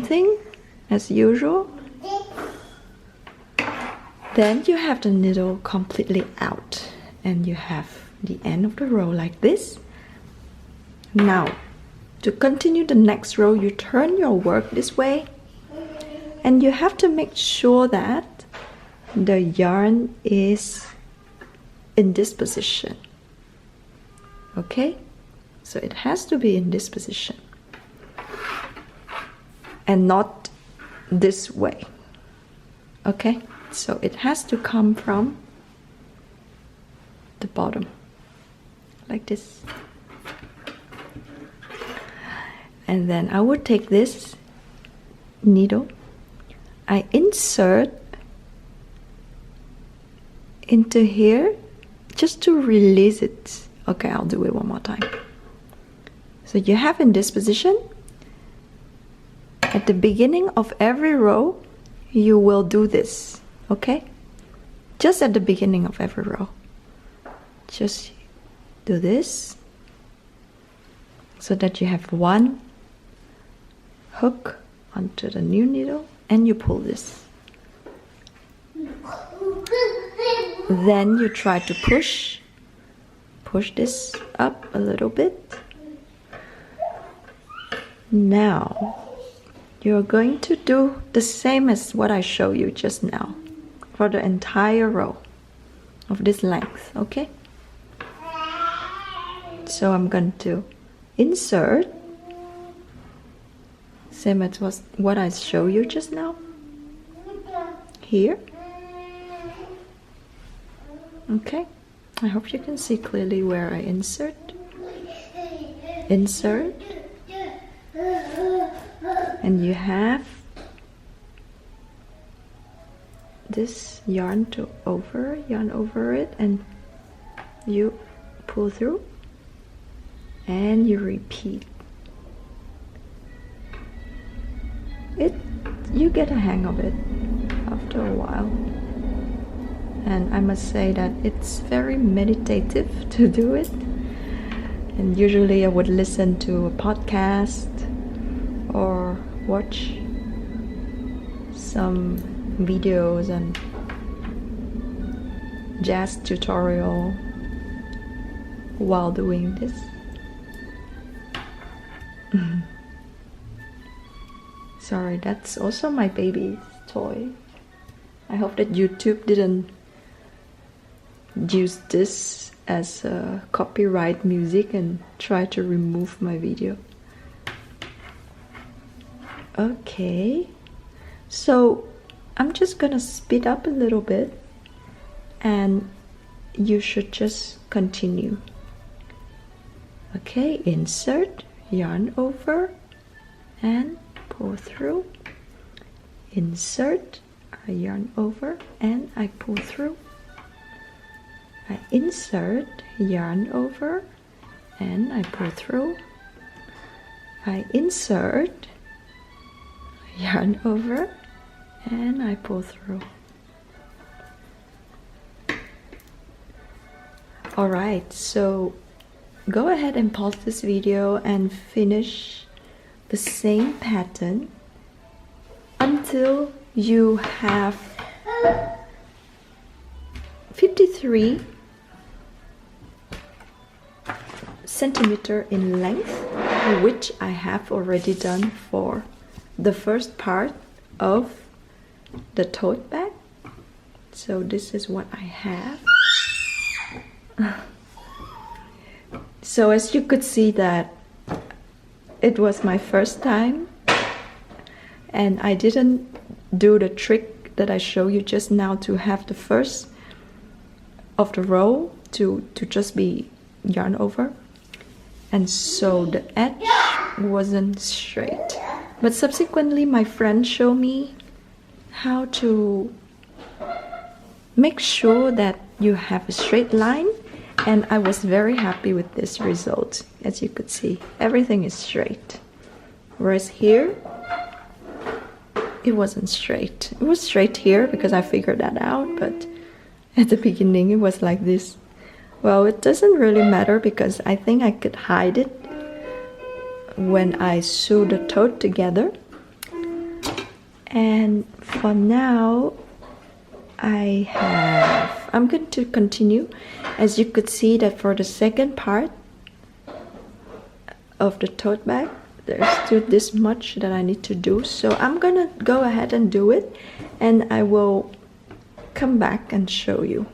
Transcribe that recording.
thing as usual. Then you have the needle completely out and you have the end of the row like this. Now, to continue the next row, you turn your work this way and you have to make sure that the yarn is in this position. Okay? So it has to be in this position and not this way. Okay? So it has to come from the bottom, like this. And then I would take this needle, I insert into here just to release it. Okay, I'll do it one more time. So you have in this position, at the beginning of every row, you will do this. Okay, just at the beginning of every row, just do this so that you have one hook onto the new needle and you pull this. Then you try to push this up a little bit. Now you're going to do the same as what I showed you just now for the entire row of this length, okay? So I'm going to insert, same as what I showed you just now, here. Okay, I hope you can see clearly where I insert, and you have this yarn over it, and you pull through and you repeat it. You get a hang of it after a while, and I must say that it's very meditative to do it. And usually I would listen to a podcast or watch some videos and jazz tutorial while doing this. Sorry, that's also my baby's toy. I hope that YouTube didn't use this as copyright music and try to remove my video. Okay, so I'm just gonna speed up a little bit and you should just continue. Okay, insert, yarn over and pull through, insert, I yarn over and I pull through, I insert, yarn over and I pull through, I insert, yarn over and I pull through. Alright, so go ahead and pause this video and finish the same pattern until you have 53 centimeter in length, which I have already done for the first part of the tote bag. So this is what I have. So as you could see that it was my first time and I didn't do the trick that I showed you just now to have the first of the row to just be yarn over, and so the edge wasn't straight. But subsequently my friend showed me how to make sure that you have a straight line, and I was very happy with this result. As you could see, everything is straight, whereas here it wasn't straight. It was straight here because I figured that out, but at the beginning it was like this. Well, it doesn't really matter because I think I could hide it when I sew the tote together. And for now, I'm going to continue. As you could see that for the second part of the tote bag, there's still this much that I need to do. So I'm gonna go ahead and do it, and I will come back and show you.